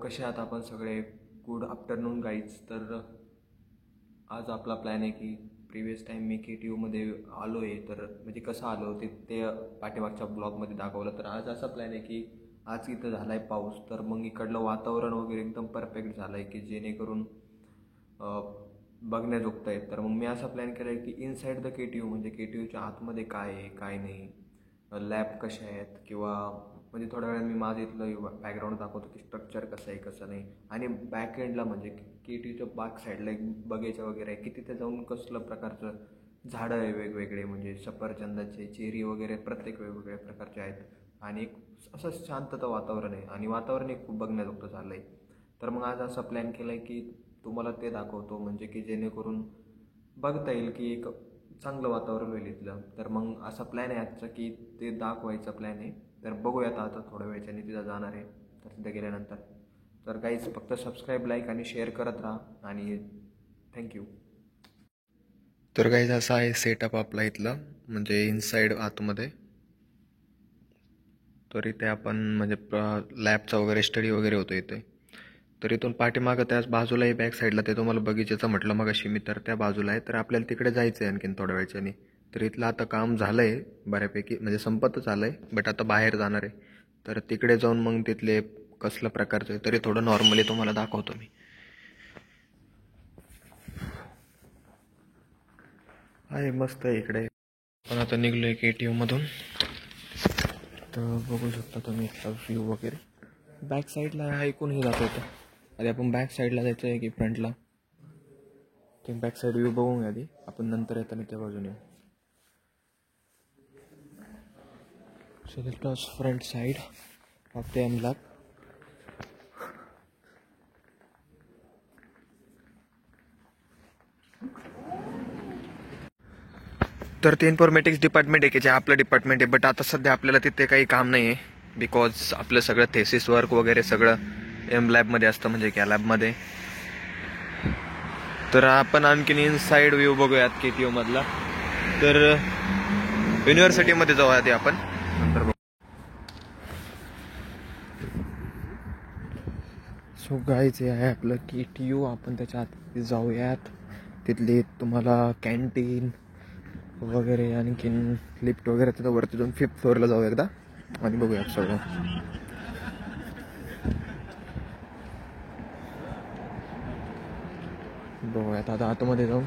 कसे आहात आपण सगळे? Good afternoon guys. तर आज आपला प्लॅन आहे की प्रिवियस टाईम मी KTUमध्ये आलो आहे, तर म्हणजे कसं आलो ते पाठीमागच्या ब्लॉगमध्ये दाखवलं. तर आज असा प्लॅन आहे की आज इथं झाला आहे पाऊस, तर मग इकडलं वातावरण वगैरे एकदम परफेक्ट झालं आहे की जेणेकरून बघण्याजोगतं आहे. तर मग मी असा प्लॅन केला आहे की इनसाईड द KTU म्हणजे KTUच्या आतमध्ये काय आहे काय नाही, लॅब कशा आहेत, किंवा म्हणजे थोड्या वेळाने मी माझं इथलं बॅकग्राऊंड दाखवतो की स्ट्रक्चर कसं आहे कसं नाही. आणि बॅक एंडला म्हणजे KTUच्या बॅक साईडला एक बगीचा वगैरे आहे की तिथे जाऊन कसलं प्रकारचं झाडं आहे वेगवेगळे, म्हणजे सफरचंदाचे, चेरी वगैरे प्रत्येक वेगवेगळ्या प्रकारचे आहेत. आणि एक असं शांतता वातावरण आहे आणि वातावरण एक खूप बघण्याजोगतं झालं आहे. तर मग आज असा प्लॅन केला आहे की तुम्हाला ते दाखवतो, म्हणजे की जेणेकरून बघता येईल की एक चांगलं वातावरण होईल इथलं. तर मग असा प्लॅन आहे आजचा की ते दाखवायचा प्लॅन आहे. तर बघूयात आता थोड्या वेळच्याने तिथं जाणार आहे. तर तिथं गेल्यानंतर तर गाईज फक्त सबस्क्राईब, लाईक आणि शेअर करत राहा आणि थँक्यू. तर गाईज असा आहे सेटअप आपला इथला, म्हणजे इनसाईड आतमध्ये. तर इथे आपण म्हणजे लॅबचा वगैरे स्टडी वगैरे होतो इथे. तर इथून पाठीमागं त्याच बाजूलाही बॅक साईडला ते तुम्हाला बगीच्याचं म्हटलं मग अशी मी, तर त्या बाजूला आहे. तर आपल्याला तिकडे जायचं आहे आणखीन थोड्या वेळच्याने. तर इथलं आता काम झालं आहे बऱ्यापैकी, म्हणजे संपतच आलं आहे, बट आता बाहेर जाणार आहे. तर तिकडे जाऊन मग तिथले कसलं प्रकारचं आहे तरी थोडं नॉर्मली तुम्हाला दाखवतो मी. आहे मस्त आहे इकडे. पण आता निघलो आहे KTUमधून. तर बघू शकता तुम्ही इथला व्ह्यू वगैरे. बॅक साईडला ऐकूनही जात होतं. आधी आपण बॅक साईडला जायचं आहे की फ्रंटला, ते बॅक साईड व्ह्यू बघून घ्या आधी, आपण नंतर येताना त्या बाजूने येऊ. So this was front side of the M lab. तर ते इन्फॉर्मॅटिक्स डिपार्टमेंट आहे की जे आपलं डिपार्टमेंट आहे, बट आता सध्या आपल्याला तिथे काही काम नाही आहे बिकॉज आपलं सगळं थेसिस वर्क वगैरे सगळं एमलॅबमध्ये असतं, म्हणजे क्या लॅबमध्ये. तर आपण आणखीन इनसाईड व्ह्यू बघूयात KTUमधला. तर युनिव्हर्सिटीमध्ये जाऊ आधी आपण, नंतर बघू. सो गाईज हे आहे आपलं KTU. आपण त्याच्या आत जाऊयात. तिथली तुम्हाला कॅन्टीन वगैरे आणखीन लिफ्ट वगैरे तिथं वरती जाऊन 5th फ्लोअरला जाऊ एकदा आणि बघूयात सगळं. बघूयात आता आतमध्ये जाऊन.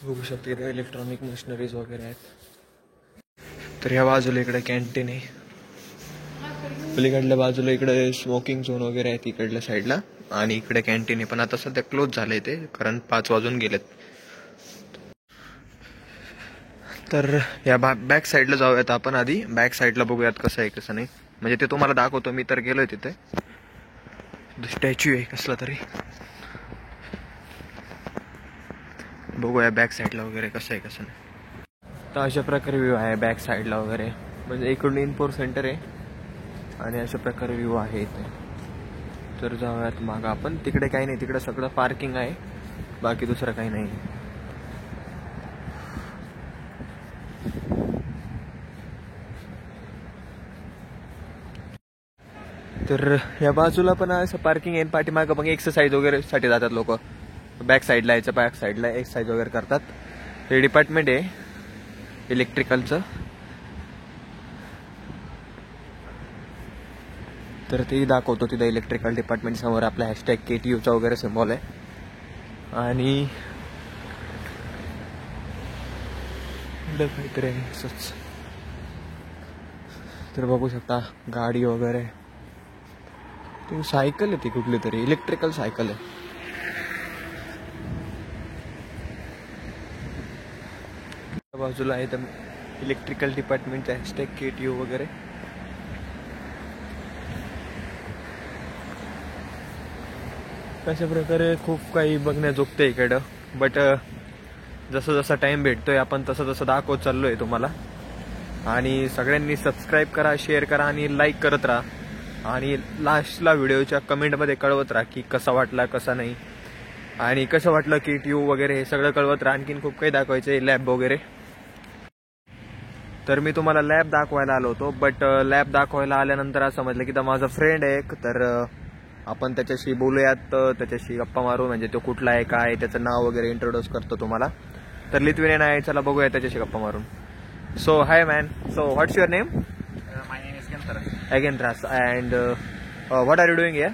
बघू शकते इथे इलेक्ट्रॉनिक मशिनरीज वगैरे आहेत. तर ह्या बाजूला इकडे कॅन्टीन आहे, पलीकडल्या बाजूला इकडे स्मोकिंग झोन वगैरे आहे तिकडल्या साईडला, आणि इकडे कॅन्टीन आहे. पण आता सध्या क्लोज झालंय ते, कारण 5 वाजून गेलेत. तर या बॅक साईडला जाऊयात आपण आधी. बॅक साईडला बघूयात कसं आहे कसं नाही, म्हणजे ते तुम्हाला दाखवतो. मी तर गेलोय तिथे. स्टॅच्यू आहे कसला तरी, बघूया बॅक साईडला वगैरे कसं आहे कसं नाही. तर अशा प्रकारे व्ह्यू आहे बॅक साईडला वगैरे, म्हणजे इकडून इन्फोर सेंटर आहे आणि अशा प्रकारे व्ह्यू आहे इथे. तर जाऊयात मागं आपण. तिकडे काही नाही, तिकडे सगळं पार्किंग आहे, बाकी दुसरं काही नाही. तर या बाजूला पण असं पार्किंग आहे, पाठीमागं मग एक्सरसाइज वगैरे साठी जातात लोक. बॅक साईडला याच्या बॅक साईडला एक्सरसाइज वगैरे करतात. हे डिपार्टमेंट आहे इलेक्ट्रिकलचं. तर ते दाखवतो तिथं इलेक्ट्रिकल डिपार्टमेंट समोर आपला #KTUचा वगैरे सिम्बॉल आहे. आणि काहीतरी असंच. तर बघू शकता गाडी वगैरे. ती सायकल आहे, ती कुठली तरी इलेक्ट्रिकल सायकल आहे. बाजूला आहे तर इलेक्ट्रिकल डिपार्टमेंटचा #KTU वगैरे. अशा प्रकारे खूप काही बघण्याजोगतं इकडं, बट जसं जसा टाइम भेटतोय आपण तसं तसं दाखवत चाललोय तुम्हाला. आणि सगळ्यांनी सबस्क्राईब करा, शेअर करा आणि लाईक करत राहा. आणि लास्टला व्हिडिओच्या कमेंटमध्ये कळवत राहा की कसा वाटला कसा नाही, आणि कसं वाटलं की ट्यूब वगैरे हे सगळं कळवत राहा. आणखीन खूप काही दाखवायचं आहे, लॅब वगैरे. तर मी तुम्हाला लॅब दाखवायला आलो होतो, बट लॅब दाखवायला आल्यानंतर असं समजलं की माझा फ्रेंड आहे एक, तर आपण त्याच्याशी बोलूयात, त्याच्याशी गप्पा मारू. म्हणजे तो कुठला आहे, काय त्याचं नाव वगैरे इंट्रोड्यूस करतो तुम्हाला. तर लिथुएनियन आहे, चला बघूया त्याच्याशी गप्पा मारून. So high man, so what's your name? My name is Gentharas. Agentras. And what are you doing here?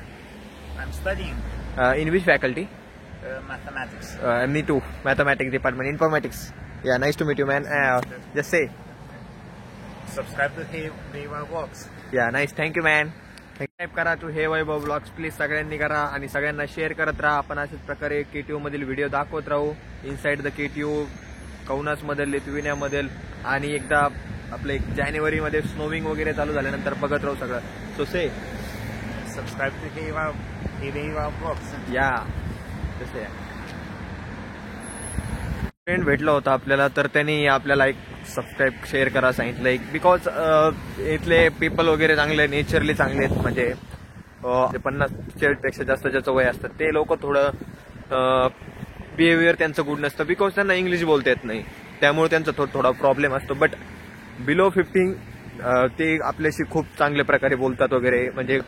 I'm studying In which faculty? mathematics. Me too. Mathematics department, informatics. Yeah, nice to meet you, man. Just say. Subscribe to Hey Waiva Vlogs. Yeah, nice. Thank you, man. Subscribe करा to हे वैभव blogs, please सगळ्यांनी करा आणि सगळ्यांना share करत राहा. आपण अशाच प्रकारे KTU मधील व्हिडिओ दाखवत राहू. इनसाइड द KTU, कौनास मधील, लिथुएनियामधील, आणि एकदा आपले जानेवारीमध्ये स्नोविंग वगैरे चालू झाल्यानंतर बघत राहू सगळं. So say Subscribe to Hey Waiva Vlogs. या तसे फ्रेंड भेटला होता आपल्याला, तर त्यांनी आपल्याला एक सबस्क्राईब शेअर करा सांगितलं. एक बिकॉज इथले पीपल वगैरे चांगले, नेचरली चांगले आहेत. म्हणजे 50पेक्षा जास्त ज्याचं वय असतं ते लोक थोडं बिहेवियर त्यांचं गुड नसतं, बिकॉज त्यांना इंग्लिश बोलता येत नाही, त्यामुळे त्यांचा थोडा प्रॉब्लेम असतो. बट बिलो 15 ते आपल्याशी खूप चांगल्या प्रकारे बोलतात वगैरे, म्हणजे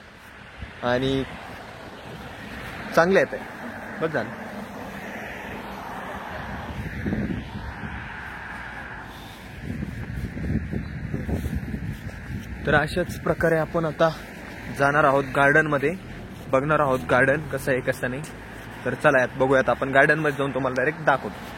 आणि चांगले आहेत. बस झालं. तर अशाच प्रकारे आपण आता जाणार आहोत गार्डनमध्ये, बघणार आहोत गार्डन कसं आहे कसं नाही. तर चला यात बघूयात, आपण गार्डनमध्ये जाऊन तुम्हाला डायरेक्ट दाखवतो.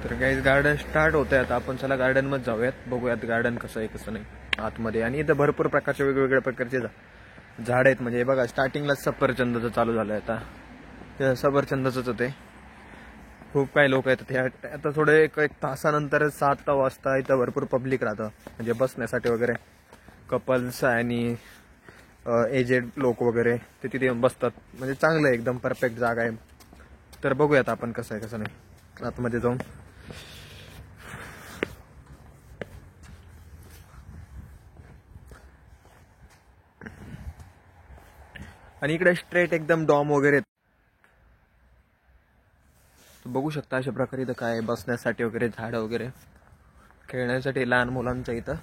तर गाईज गार्डन स्टार्ट होत आहे आता, आपण चला गार्डनमध्ये जाऊयात, बघूयात गार्डन कसं आहे कसं नाही आतमध्ये. आणि इथं भरपूर प्रकारचे वेगवेगळ्या प्रकारचे झाड आहेत. म्हणजे बघा स्टार्टिंगला सफरचंदाचं चालू झालं आहे आता, ते सफरचंदाचंच होते. खूप काही लोक येतात आता. थोडे एक तासानंतर 7 वाजता इथं भरपूर पब्लिक राहतं, म्हणजे बसण्यासाठी वगैरे. कपल्स आणि एजेड लोक वगैरे ते तिथे येऊन बसतात. म्हणजे चांगलं आहे, एकदम परफेक्ट जागा आहे. तर बघूयात आपण कसं आहे कसं नाही आतमध्ये जाऊन. आणि इकडे स्ट्रेट एकदम डॉम वगैरे बघू शकता. अशा प्रकारे इथं काय बसण्यासाठी वगैरे झाडं वगैरे, खेळण्यासाठी लहान मुलांचं इथं.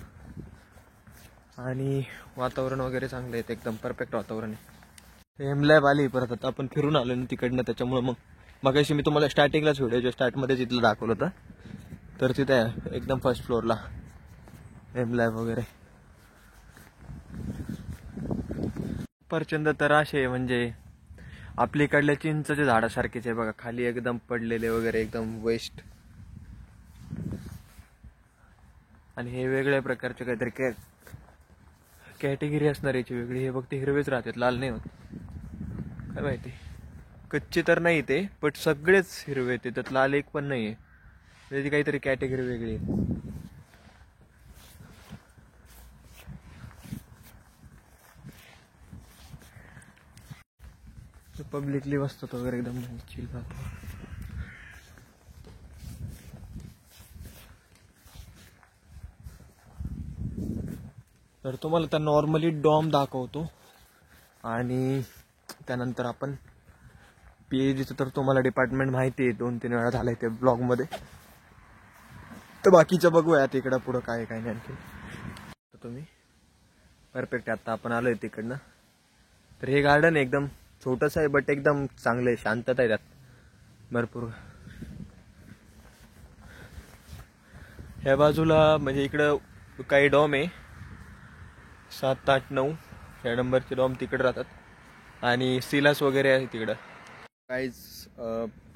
आणि वातावरण वगैरे चांगलं आहे, एकदम परफेक्ट वातावरण आहे. एमलॅब आली परत आता, आपण फिरून आलो ना तिकडनं, त्याच्यामुळे मगाशी मी तुम्हाला स्टार्टिंगलाच व्हिडिओच्या स्टार्टमध्ये तिथलं दाखवलं होतं. तर तिथे एकदम फर्स्ट फ्लोअरला एमलॅब वगैरे. सफरचंद तर असे म्हणजे आपल्याकडल्या चिंचच्या झाडासारखेच आहे बघा, खाली एकदम पडलेले वगैरे, एकदम वेस्ट. आणि हे वेगळ्या प्रकारचे काहीतरी कॅटेगरी असणार याची वेगळी. हे बघते हिरवेच राहतात, लाल नाही होत. काय माहिती, कच्चे तर नाही ते, बट सगळेच हिरवे ते, त्यात लाल एक पण नाहीये. त्याची काहीतरी कॅटेगरी वेगळी आहे. पब्लिकली बसतात वगैरे, एकदम चिल राहतो. तर तुम्हाला तर नॉर्मली डॉम दाखवतो, आणि त्यानंतर आपण PhDचं तर तुम्हाला डिपार्टमेंट माहिती आहे, 2-3 वेळा झालंय ते ब्लॉगमध्ये. तर बाकीचं बघूया तिकडं पुढं काय काय नाही. आणखी तर तुम्ही परफेक्ट. आता आपण आलोय तिकडनं. तर हे गार्डन एकदम छोटंसं आहे, बट एकदम चांगलं आहे, शांतता आहे त्यात भरपूर. ह्या बाजूला म्हणजे इकडं काही डॉम आहे, 7, 8, 9 ह्या नंबरचे डॉम तिकडे राहतात. आणि सिलास वगैरे आहे तिकडं. काहीच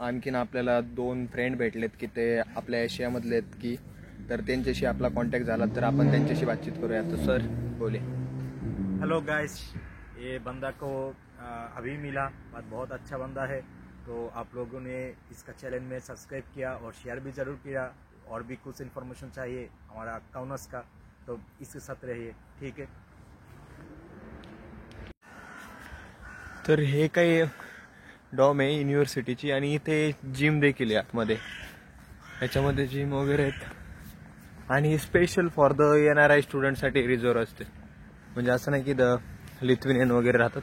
आणखीन आपल्याला 2 फ्रेंड भेटलेत की ते आपल्या एशियामधले आहेत की, तर त्यांच्याशी आपला कॉन्टॅक्ट झाला, तर आपण त्यांच्याशी बातचीत करूया. तर सर बोले. हेलो गाइस, ये बंदा को अभी मिला, बहुत अच्छा बंदा है. तो आप लोगों ने इसका चैनल में सब्सक्राइब किया और शेयर भी ज़रूर किया. और भी कुछ इन्फॉर्मेशन चाहिए हमारा काउनस का, तो इसके साथ रहिए, ठीक है. तर हे काही डॉम आहे युनिव्हर्सिटीची, आणि इथे जिम देखील आहे आतमध्ये. याच्यामध्ये जिम वगैरे आहेत. आणि स्पेशल फॉर द NRI स्टुडंटसाठी रिझर्व असते. म्हणजे असं नाही की द लिथुनियन वगैरे राहतात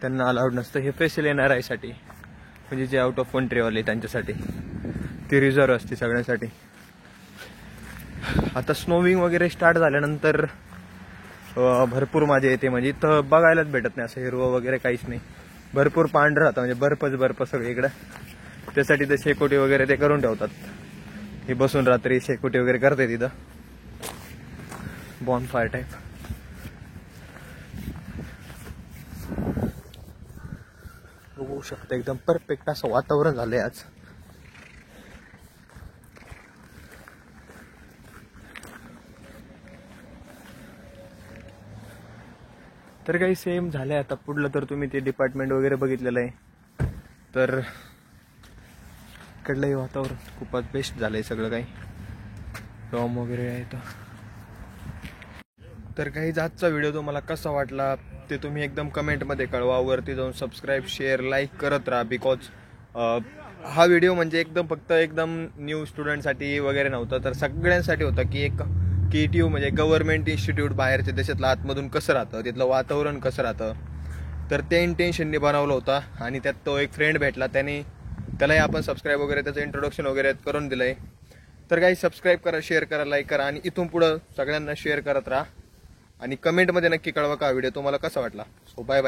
त्यांना अलाउड नसतं. हे स्पेशल NRI साठी, म्हणजे जे आउट ऑफ कंट्रीवाले त्यांच्यासाठी ती रिझर्व असते सगळ्यांसाठी. आता स्नोविंग वगैरे स्टार्ट झाल्यानंतर भरपूर मजा येते. म्हणजे इथं बघायलाच भेटत नाही असं हिरवं वगैरे काहीच नाही. भरपूर पांढरं राहतं, म्हणजे बर्फ सगळीकडं. त्यासाठी ते शेकोटी वगैरे ते करून ठेवतात. हे बसून रात्री शेकोटी वगैरे करते तिथं, बॉनफायर टाईप. बघू शकता एकदम परफेक्ट असं वातावरण झालंय आज. तर काही सेम झालंय. आता पुढलं तर तुम्ही ते डिपार्टमेंट वगैरे बघितलेलं आहे, तर इकडलंही वातावरण खूपच बेस्ट झालंय सगळं काही. डॉम वगैरे आहे तर काही आजचा व्हिडिओ तुम्हाला कसा वाटला ते तुम्ही एकदम कमेंटमध्ये कळवा. वरती जाऊन सबस्क्राईब, शेअर, लाईक करत राहा. बिकॉज हा व्हिडिओ म्हणजे फक्त एकदम न्यू स्टुडंटसाठी वगैरे नव्हता, तर सगळ्यांसाठी होता की एक KTU म्हणजे गव्हर्नमेंट इन्स्टिट्यूट बाहेरच्या देशातलं आतमधून कसं राहतं, तिथलं वातावरण कसं राहतं, तर ते इंटेन्शननी बनवलं होता. आणि त्यात तो एक फ्रेंड भेटला, त्यालाही आपण सबस्क्राईब वगैरे त्याचं इंट्रोडक्शन वगैरे करून दिलंय. तर काही सबस्क्राईब करा, शेअर करा, लाईक करा आणि इथून पुढं सगळ्यांना शेअर करत राहा. आणि कमेंटमध्ये नक्की कळवा का व्हिडिओ तुम्हाला कसा वाटला. So bye bye.